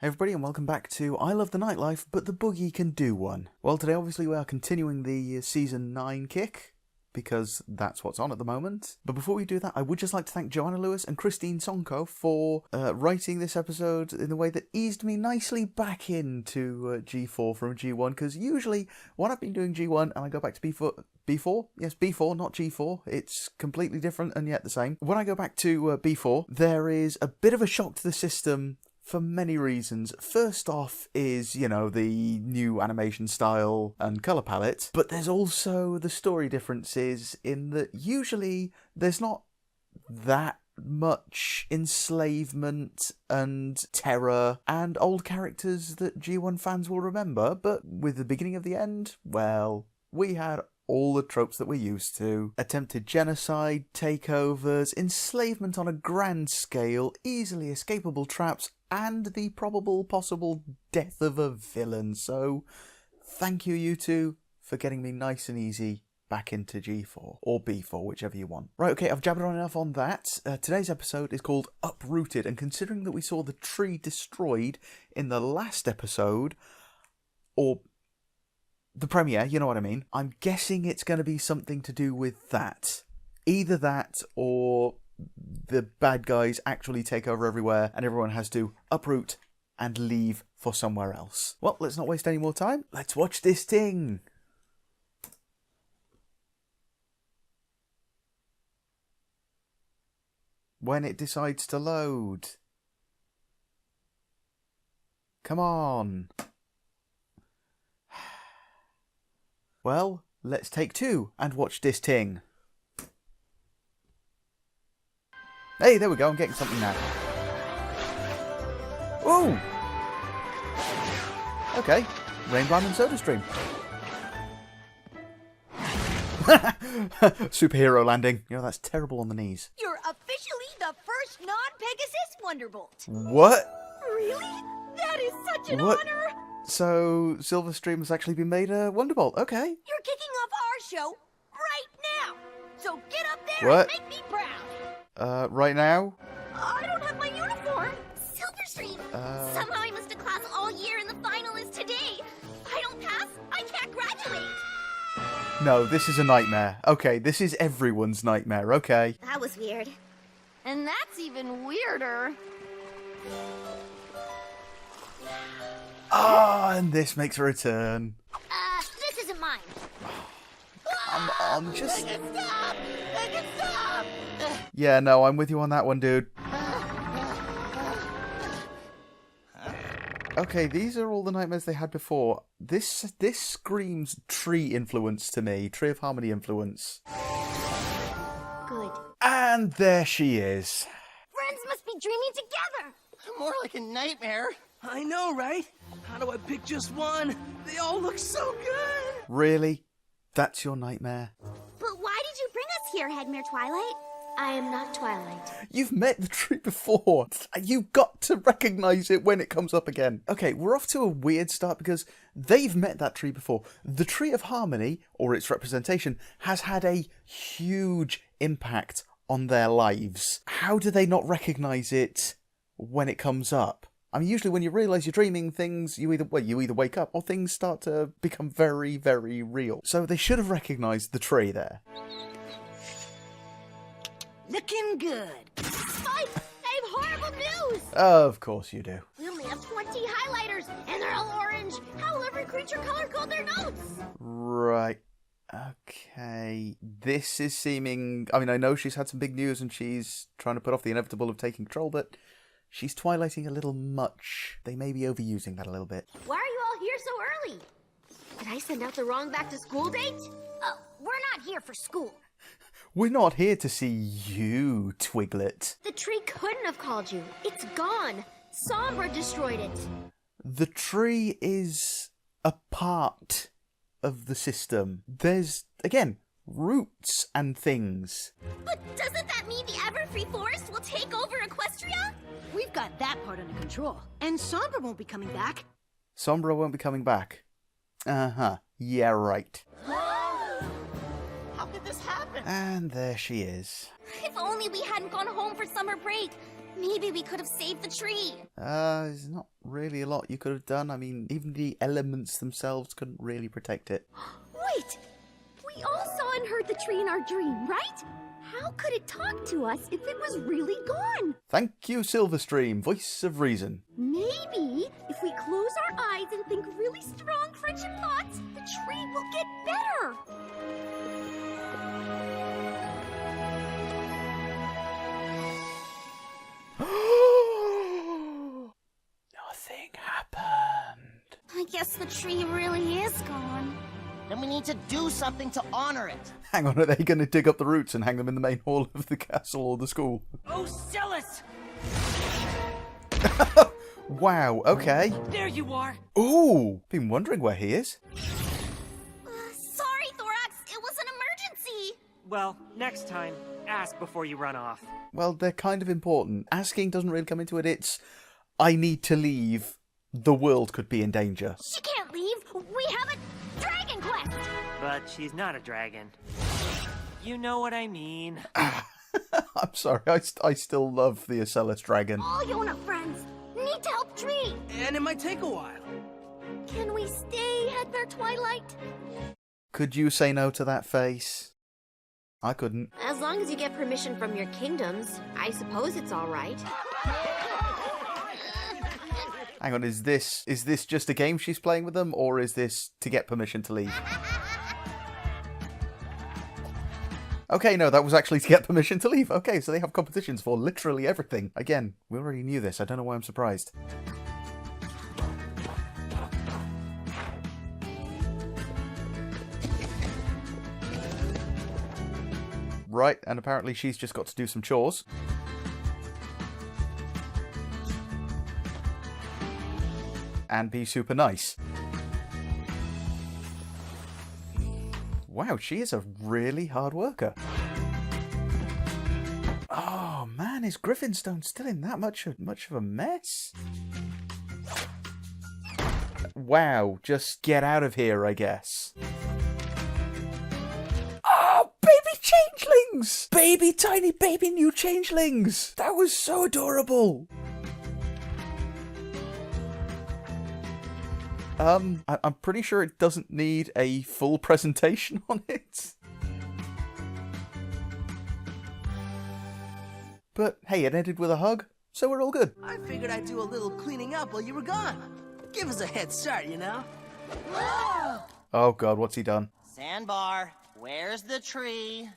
Hey everybody and welcome back to I Love the Nightlife, but the Boogie Can Do One. Well, today obviously we are continuing the Season 9 kick, because that's what's on at the moment. But before we do that, I would just like to thank Joanna Lewis and Christine Sonko for writing this episode in a way that eased me nicely back into G4 from G1, because usually when I've been doing G1 and I go back to B4, yes, B4, not G4, it's completely different and yet the same. When I go back to B4, there is a bit of a shock to the system for many reasons. First off is, you know, the new animation style and colour palette, but there's also the story differences in that usually there's not that much enslavement and terror and old characters that G1 fans will remember, but with the beginning of the end, well, we had all the tropes that we're used to. Attempted genocide, takeovers, enslavement on a grand scale, easily escapable traps, and the probable possible death of a villain. So, thank you, you two, for getting me nice and easy back into G4, or B4, whichever you want. Right, okay, I've jabbered on enough on that. Today's episode is called Uprooted, and considering that we saw the tree destroyed in the last episode, or the premiere, you know what I mean, I'm guessing it's going to be something to do with that. Either that, or the bad guys actually take over everywhere and everyone has to uproot and leave for somewhere else. Well, let's not waste any more time. Let's watch this thing. When it decides to load. Come on. Well, let's take two and watch this thing. Hey, there we go, I'm getting something now. Ooh! Okay, Rainbow and Soda Stream. Superhero landing. You know, that's terrible on the knees. You're officially the first non-Pegasus Wonderbolt. What? Really? That is such an What? honor! So, Silverstream has actually been made a Wonderbolt. Okay. You're kicking off our show right now! So get up there What? and make me proud! Right now? I don't have my uniform! Silverstream! Somehow I missed a class all year and the final is today! If I don't pass, I can't graduate! No, this is a nightmare. Okay, this is everyone's nightmare, okay. That was weird. And that's even weirder. Ah, and this makes a return. This isn't mine. Come on, just... Make it stop! Make it stop! Yeah, no, I'm with you on that one, dude. Okay, these are all the nightmares they had before. This screams tree influence to me. Tree of Harmony influence. Good. And there she is. Friends must be dreaming together! More like a nightmare. I know, right? How do I pick just one? They all look so good! Really? That's your nightmare? But why did you bring us here, Headmare Twilight? I am not Twilight. You've met the tree before. You've got to recognise it when it comes up again. Okay, we're off to a weird start because they've met that tree before. The Tree of Harmony, or its representation, has had a huge impact on their lives. How do they not recognise it when it comes up? I mean, usually when you realise you're dreaming, things, you either wake up or things start to become very, very real. So they should have recognised the tree there. Looking good. Spike! I have horrible news! Of course you do. We only have 20 highlighters, and they're all orange! How will every creature color code their notes? Right. Okay. This is seeming... I mean, I know she's had some big news and she's trying to put off the inevitable of taking control, but she's twilighting a little much. They may be overusing that a little bit. Why are you all here so early? Did I send out the wrong back-to-school date? Oh, we're not here for school. We're not here to see you, Twiglet. The tree couldn't have called you. It's gone. Sombra destroyed it. The tree is a part of the system. There's, again, roots and things. But doesn't that mean the Everfree Forest will take over Equestria? We've got that part under control. And Sombra won't be coming back. Sombra won't be coming back. Uh-huh. Yeah, right. How could this happen? And there she is. If only we hadn't gone home for summer break. Maybe we could have saved the tree. There's not really a lot you could have done. I mean, even the elements themselves couldn't really protect it. Wait! We all saw and heard the tree in our dream, right? How could it talk to us if it was really gone? Thank you, Silverstream, voice of reason. Maybe if we close our eyes and think really strong friendship thoughts, the tree will get better. Nothing happened. I guess the tree really is gone. Then we need to do something to honor it. Hang on, are they going to dig up the roots and hang them in the main hall of the castle or the school? Oh, Celis! Wow, okay. There you are! Ooh, been wondering where he is. Sorry, Thorax. It was an emergency. Well, next time, ask before you run off. Well, they're kind of important. Asking doesn't really come into it. It's, I need to leave. The world could be in danger. She can't leave. We have a dragon quest. But she's not a dragon. You know what I mean. I'm sorry, I still love the Acellus dragon. All Yona friends need to help Tree. And it might take a while. Can we stay at their twilight? Could you say no to that face? I couldn't. As long as you get permission from your kingdoms, I suppose it's all right. Hang on, is this just a game she's playing with them, or is this to get permission to leave? Okay, no, that was actually to get permission to leave. Okay, so they have competitions for literally everything. Again, we already knew this. I don't know why I'm surprised. Right, and apparently she's just got to do some chores. And be super nice. Wow, she is a really hard worker. Oh man, is Griffinstone still in that much of a mess? Wow, just get out of here, I guess. Oh, baby changelings! Baby, tiny baby new changelings! That was so adorable! I'm pretty sure it doesn't need a full presentation on it. But hey, it ended with a hug, so we're all good. I figured I'd do a little cleaning up while you were gone. Give us a head start, you know? Oh god, what's he done? Sandbar, where's the tree?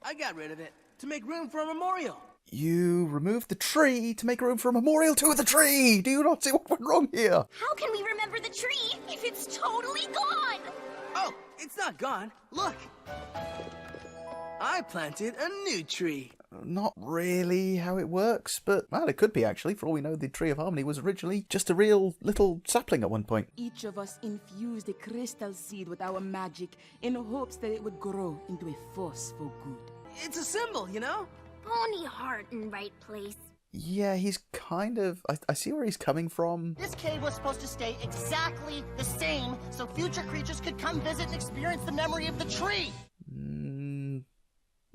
I got rid of it to make room for a memorial. You removed the tree to make room for a memorial to the tree! Do you not see what went wrong here? How can we remember the tree if it's totally gone? Oh, it's not gone. Look. I planted a new tree. Not really how it works, but, well, it could be actually. For all we know, the Tree of Harmony was originally just a real little sapling at one point. Each of us infused a crystal seed with our magic in hopes that it would grow into a force for good. It's a symbol, you know? Bony heart in right place. Yeah, he's kind of... I see where he's coming from. This cave was supposed to stay exactly the same so future creatures could come visit and experience the memory of the tree.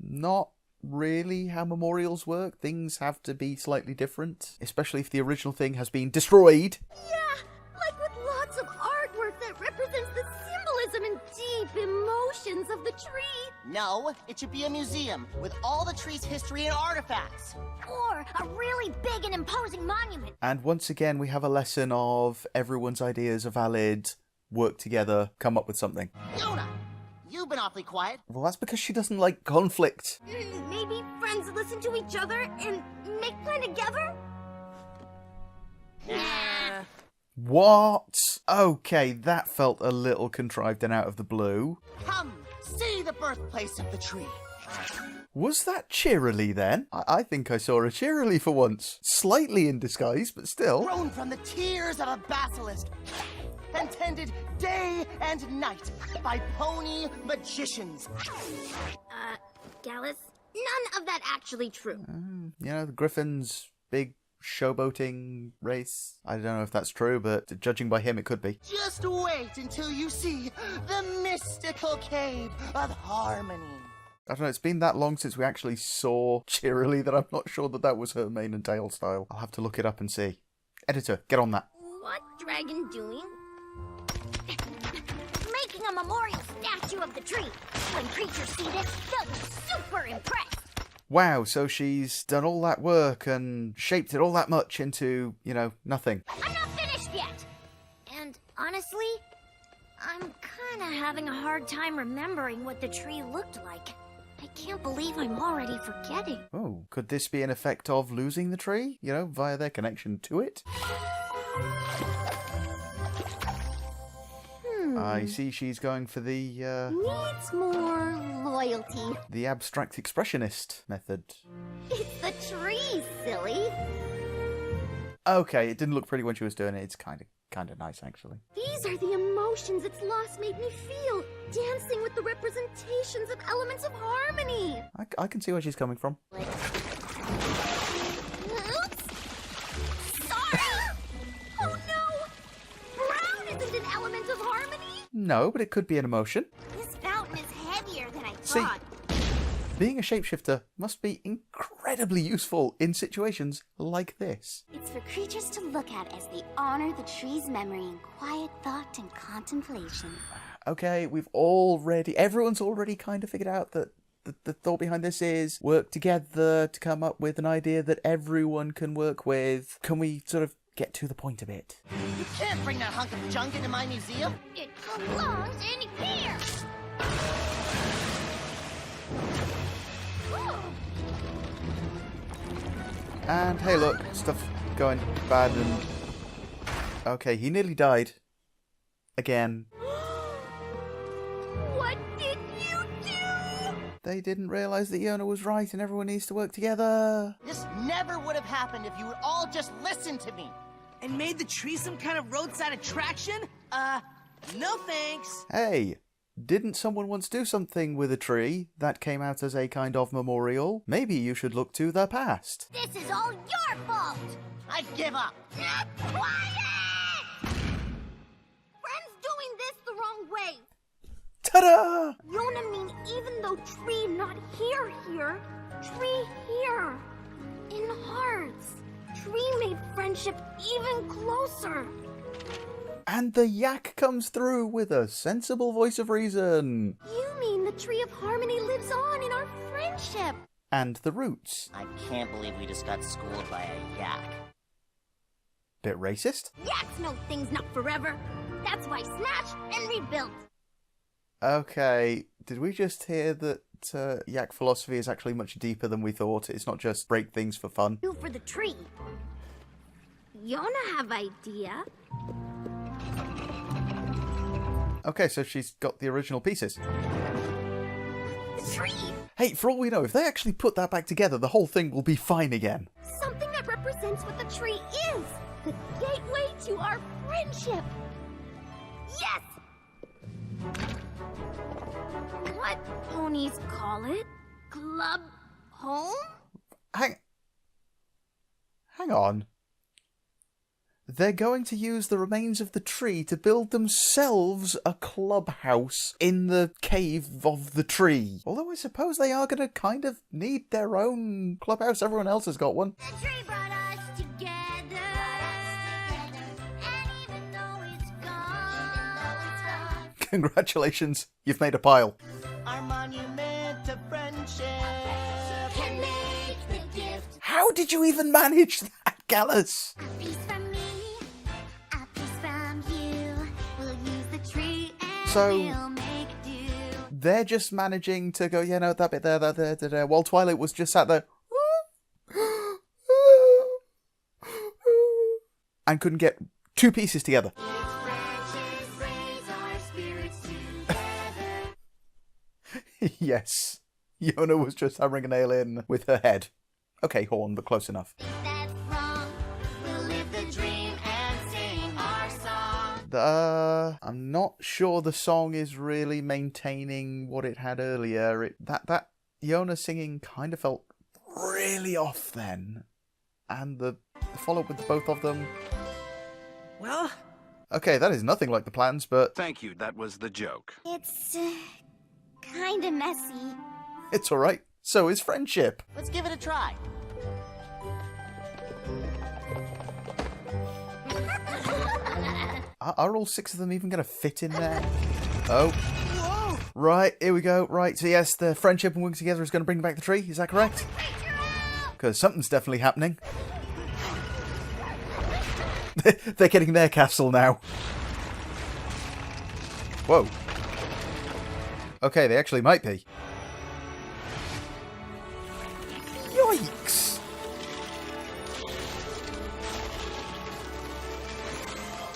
Not really how memorials work. Things have to be slightly different, especially if the original thing has been destroyed. Yeah, like with lots of artwork that represents the symbolism and deep emotions of the tree. No, it should be a museum with all the tree's history and artifacts. Or a really big and imposing monument. And once again, we have a lesson of everyone's ideas are valid, work together, come up with something. Yona, you've been awfully quiet. Well, that's because she doesn't like conflict. Maybe friends listen to each other and make plan together? Nah. What? Okay, that felt a little contrived and out of the blue. Come, see the birthplace of the tree. Was that Cheerilee then? I think I saw a Cheerilee for once. Slightly in disguise, but still. Grown from the tears of a basilisk. And tended day and night by pony magicians. Gallus, none of that actually true. You know, the Griffin's big showboating race. I don't know if that's true, but judging by him, it could be. Just wait until you see the mystical cave of harmony. I don't know, it's been that long since we actually saw Cheerily that I'm not sure that that was her mane and tail style. I'll have to look it up and see. Editor, get on that. What dragon doing? Making a memorial statue of the tree. When creatures see this, they'll be super impressed. Wow, so she's done all that work and shaped it all that much into, you know, nothing. I'm not finished yet. And honestly, I'm kind of having a hard time remembering what the tree looked like. I can't believe I'm already forgetting. Oh, could this be an effect of losing the tree, you know, via their connection to it? I see she's going for the, Needs more loyalty. the abstract expressionist method. It's the tree, silly. Okay, it didn't look pretty when she was doing it. It's kind of nice, actually. These are the emotions its loss made me feel, dancing with the representations of elements of harmony. I can see where she's coming from. Oops! Sorry! Oh no! Brown isn't an element of harmony! No, but it could be an emotion. This fountain is heavier than I See, thought. being a shapeshifter must be incredibly useful in situations like this. It's for creatures to look at as they honor the tree's memory in quiet thought and contemplation. Okay, everyone's already kind of figured out that the thought behind this is work together to come up with an idea that everyone can work with. Can we sort of get to the point a bit? You can't bring that hunk of junk into my museum. It belongs in here! And hey look, stuff going bad and... Okay, he nearly died. Again. What did you do? They didn't realise that Yona was right and everyone needs to work together. This never would have happened if you would all just listen to me. And made the tree some kind of roadside attraction? No thanks. Hey, didn't someone once do something with a tree that came out as a kind of memorial? Maybe you should look to the past. This is all your fault! I give up. Quiet! Friends doing this the wrong way. Ta-da! Yona mean even though tree not here, tree here. In hearts. Tree made friendship even closer. And the yak comes through with a sensible voice of reason. You mean the tree of harmony lives on in our friendship. And the roots. I can't believe we just got schooled by a yak. Bit racist? Yaks know things not forever. That's why smash and rebuild. Okay, did we just hear that yak philosophy is actually much deeper than we thought? It's not just break things for fun. Do for the tree. Yona have idea. Okay, so she's got the original pieces. The tree. Hey, for all we know, if they actually put that back together, the whole thing will be fine again. Something that represents what the tree is. The gateway to our friendship. Yes! What ponies call it? Club home? Hang on. They're going to use the remains of the tree to build themselves a clubhouse in the cave of the tree. Although I suppose they are going to kind of need their own clubhouse. Everyone else has got one. The tree brought us together. And even though it's gone. Congratulations, you've made a pile. Our monument to friendship. Can make the gift. How did you even manage that, Gallus? A piece from me, a piece from you. We'll use the tree and So- we'll make do. They're just managing to go, yeah, no, that bit there, while Twilight was just sat there and couldn't get two pieces together. Branches raise our spirits together. Yes, Yona was just hammering a nail in with her head. Okay, horn, but close enough. Think that's wrong. We'll live the dream and sing our song. I'm not sure the song is really maintaining what it had earlier. That Yona singing kind of felt really off then. And the follow-up with the both of them. Well, Okay, that is nothing like the plans, but... Thank you, that was the joke. It's kinda messy. It's alright. So is friendship. Let's give it a try. Are all 6 of them even going to fit in there? Oh. Whoa. Right, here we go. Right, so yes, the friendship and working together is going to bring back the tree. Is that correct? Because something's definitely happening. They're getting their castle now. Whoa. Okay, they actually might be. Yikes!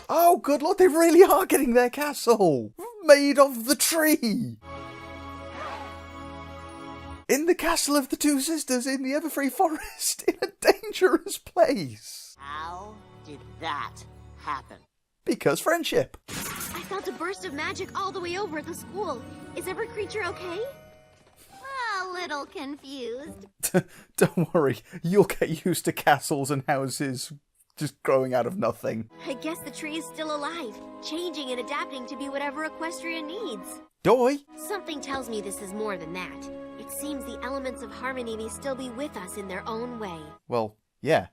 Oh, good lord, they really are getting their castle! Made of the tree! In the castle of the 2 sisters in the Everfree Forest, in a dangerous place! How did that happen? Because friendship. I felt a burst of magic all the way over at the school. Is every creature okay? A little confused. Don't worry, you'll get used to castles and houses just growing out of nothing. I guess the tree is still alive, changing and adapting to be whatever Equestria needs. Doi! Something tells me this is more than that. It seems the elements of harmony may still be with us in their own way. Well, yeah.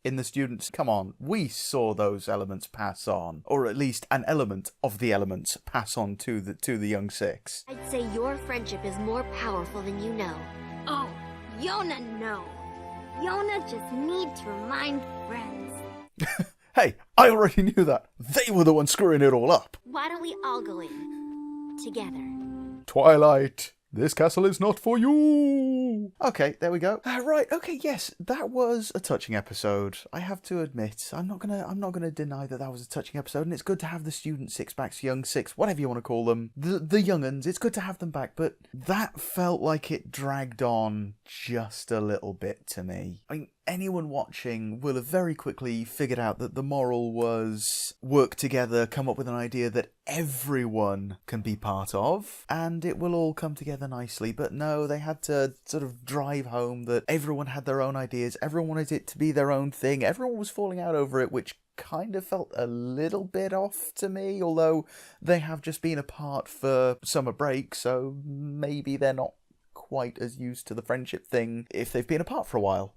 In the students, come on, we saw those elements pass on. Or at least an element of the elements pass on to the young 6. I'd say your friendship is more powerful than you know. Oh, Yona, no. Yona just need to remind friends. Hey, I already knew that. They were the ones screwing it all up. Why don't we all go in? Together. Twilight, this castle is not for you. Okay, there we go. Right, okay, yes, that was a touching episode. I have to admit, I'm not gonna deny that was a touching episode, and it's good to have the student 6-backs, young 6, whatever you want to call them, the young'uns. It's good to have them back, but that felt like it dragged on just a little bit to me. I mean, anyone watching will have very quickly figured out that the moral was work together, come up with an idea that everyone can be part of, and it will all come together nicely. But no, they had to sort of drive home that everyone had their own ideas, everyone wanted it to be their own thing, everyone was falling out over it, which kind of felt a little bit off to me, although they have just been apart for summer break, so maybe they're not quite as used to the friendship thing if they've been apart for a while.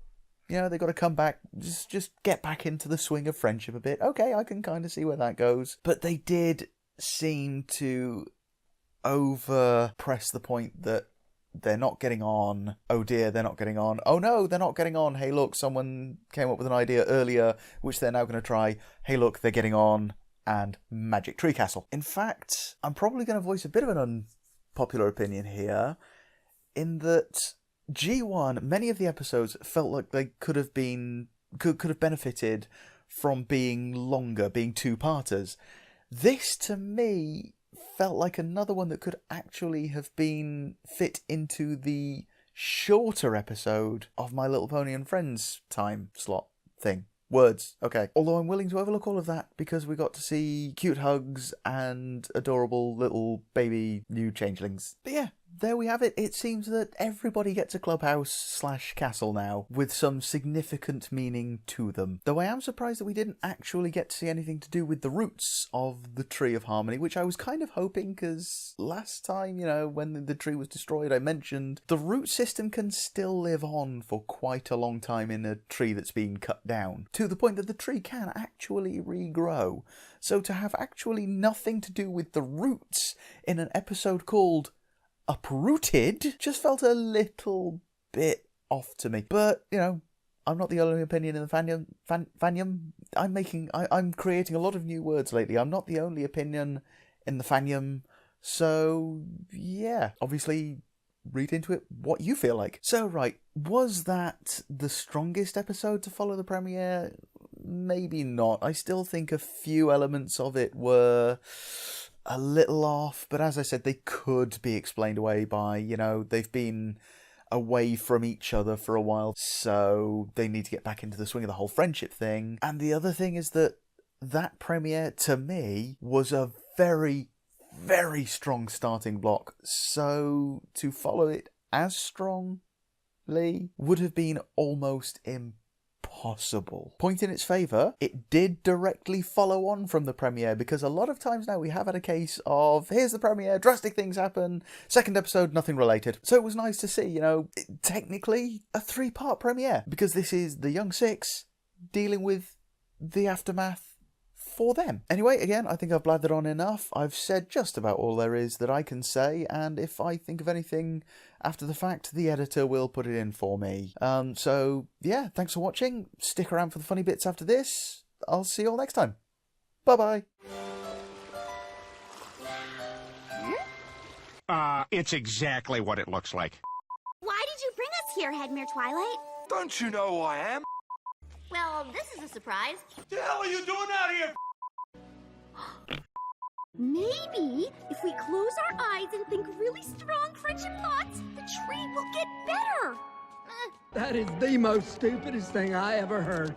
You know, they've got to come back, just get back into the swing of friendship a bit. Okay, I can kind of see where that goes. But they did seem to over-press the point that they're not getting on. Oh dear, they're not getting on. Oh no, they're not getting on. Hey look, someone came up with an idea earlier, which they're now going to try. Hey look, they're getting on. And Magic Tree Castle. In fact, I'm probably going to voice a bit of an unpopular opinion here, in that G1, many of the episodes felt like they could have benefited from being longer, being 2-parters. This, to me, felt like another one that could actually have been fit into the shorter episode of My Little Pony and Friends time slot thing. Words, okay. Although I'm willing to overlook all of that because we got to see cute hugs and adorable little baby new changelings. But yeah, there we have it. It seems that everybody gets a clubhouse/castle now, with some significant meaning to them. Though I am surprised that we didn't actually get to see anything to do with the roots of the Tree of Harmony, which I was kind of hoping, because last time, you know, when the tree was destroyed, I mentioned the root system can still live on for quite a long time in a tree that's been cut down, to the point that the tree can actually regrow. So to have actually nothing to do with the roots in an episode called Uprooted just felt a little bit off to me. But, you know, I'm not the only opinion in the fandom. I'm creating a lot of new words lately. I'm not the only opinion in the fandom. So, yeah, obviously read into it what you feel like. So, right, was that the strongest episode to follow the premiere? Maybe not. I still think a few elements of it were a little off, but as I said, they could be explained away by, you know, they've been away from each other for a while, so they need to get back into the swing of the whole friendship thing. And the other thing is that premiere, to me, was a very, very strong starting block, so to follow it as strongly would have been almost impossible. possible. Point in its favour, it did directly follow on from the premiere, because a lot of times now we have had a case of, here's the premiere, drastic things happen, second episode, nothing related. So it was nice to see, you know, technically a 3-part premiere, because this is the Young Six dealing with the aftermath for them. Anyway, again, I think I've blathered on enough. I've said just about all there is that I can say, and if I think of anything after the fact, the editor will put it in for me. So, yeah, thanks for watching. Stick around for the funny bits after this. I'll see you all next time. Bye-bye. It's exactly what it looks like. Why did you bring us here, Headmere Twilight? Don't you know who I am? Well, this is a surprise. The hell are you doing out here? Maybe if we close our eyes and think really strong friendship thoughts, the tree will get better. That is the most stupidest thing I ever heard.